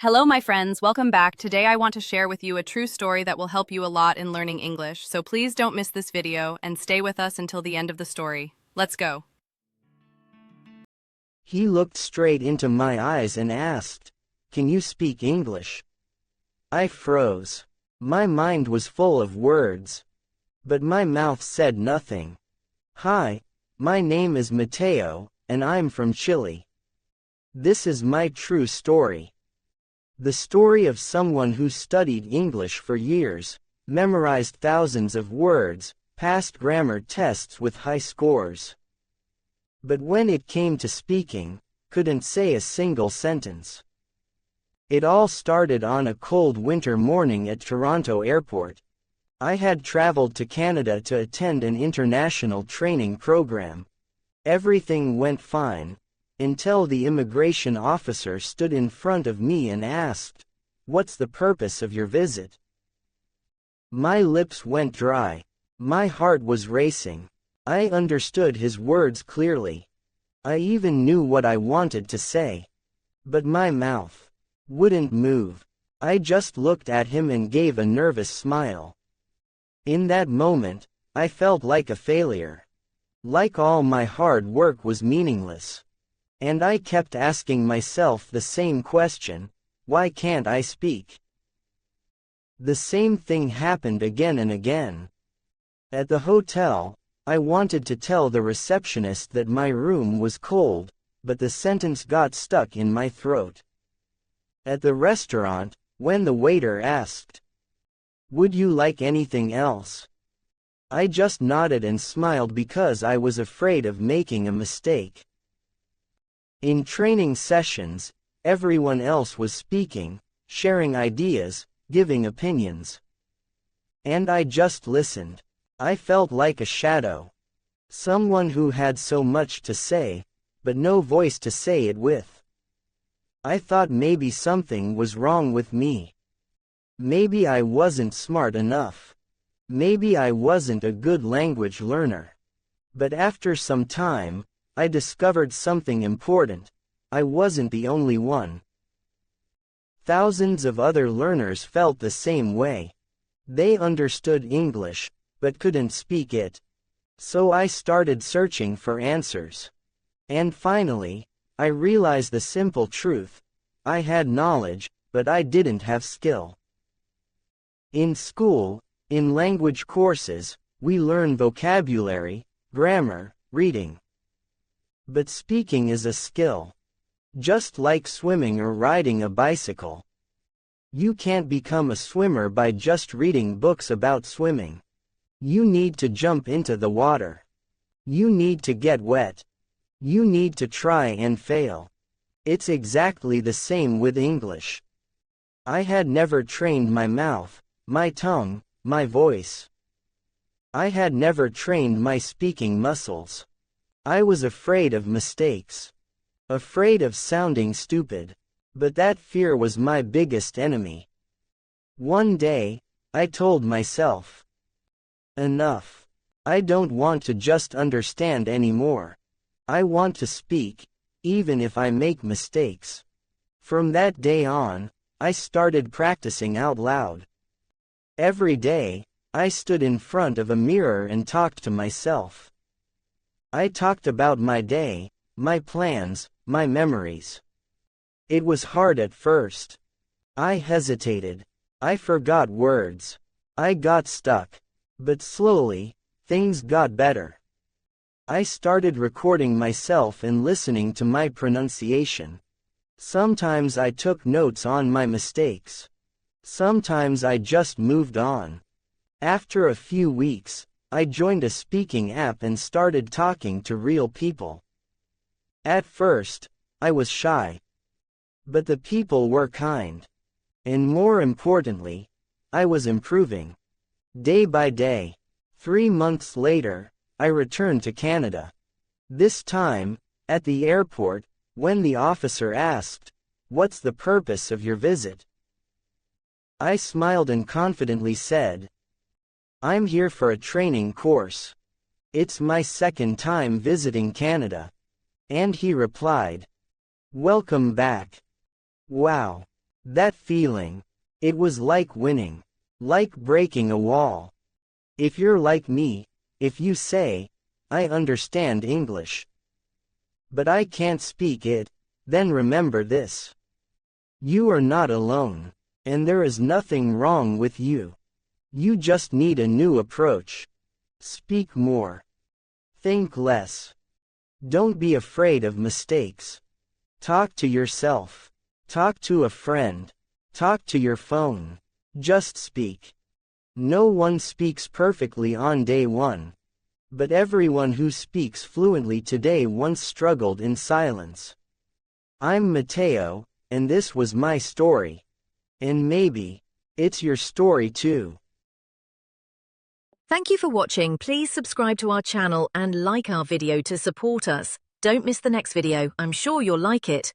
Hello, my friends. Welcome back. Today I want to share with you a true story that will help you a lot in learning English. So please don't miss this video and stay with us until the end of the story. Let's go. He looked straight into my eyes and asked, "Can you speak English?" I froze. My mind was full of words, but my mouth said nothing. "Hi, my name is Matheo, and I'm from Chile. This is my true story. The story of someone who studied English for years, memorized thousands of words, passed grammar tests with high scores. But when it came to speaking, couldn't say a single sentence. It all started on a cold winter morning at Toronto Airport. I had traveled to Canada to attend an international training program. Everything went fine, until the immigration officer stood in front of me and asked, "What's the purpose of your visit?" My lips went dry. My heart was racing. I understood his words clearly. I even knew what I wanted to say. But my mouth wouldn't move. I just looked at him and gave a nervous smile. In that moment, I felt like a failure. Like all my hard work was meaningless. And I kept asking myself the same question: why can't I speak? The same thing happened again and again. At the hotel, I wanted to tell the receptionist that my room was cold, but the sentence got stuck in my throat. At the restaurant, when the waiter asked, "Would you like anything else?" I just nodded and smiled because I was afraid of making a mistake. In training sessions, everyone else was speaking, sharing ideas, giving opinions. And I just listened. I felt like a shadow. Someone who had so much to say, but no voice to say it with. I thought maybe something was wrong with me. Maybe I wasn't smart enough. Maybe I wasn't a good language learner. But after some time, I discovered something important. I wasn't the only one. Thousands of other learners felt the same way. They understood English, but couldn't speak it. So I started searching for answers. And finally, I realized the simple truth. I had knowledge, but I didn't have skill. In school, in language courses, we learn vocabulary, grammar, reading. But speaking is a skill. Just like swimming or riding a bicycle. You can't become a swimmer by just reading books about swimming. You need to jump into the water. You need to get wet. You need to try and fail. It's exactly the same with English. I had never trained my mouth, my tongue, my voice. I had never trained my speaking muscles. I was afraid of mistakes. Afraid of sounding stupid. But that fear was my biggest enemy. One day, I told myself, "Enough. I don't want to just understand anymore. I want to speak, even if I make mistakes." From that day on, I started practicing out loud. Every day, I stood in front of a mirror and talked to myself. I talked about my day, my plans, my memories. It was hard at first. I hesitated. I forgot words. I got stuck. But slowly, things got better. I started recording myself and listening to my pronunciation. Sometimes I took notes on my mistakes. Sometimes I just moved on. After a few weeks, I joined a speaking app and started talking to real people. At first, I was shy. But the people were kind. And more importantly, I was improving. Day by day. 3 months later, I returned to Canada. This time, at the airport, when the officer asked, "What's the purpose of your visit?" I smiled and confidently said, "I'm here for a training course. It's my second time visiting Canada." And he replied, "Welcome back." Wow. That feeling. It was like winning. Like breaking a wall. If you're like me, if you say, I understand English, but I can't speak it, then remember this. You are not alone, and there is nothing wrong with you. You just need a new approach. Speak more. Think less. Don't be afraid of mistakes. Talk to yourself. Talk to a friend. Talk to your phone. Just speak. No one speaks perfectly on day one. But everyone who speaks fluently today once struggled in silence. I'm Matteo, and this was my story. And maybe, it's your story too. Thank you for watching. Please subscribe to our channel and like our video to support us. Don't miss the next video. I'm sure you'll like it.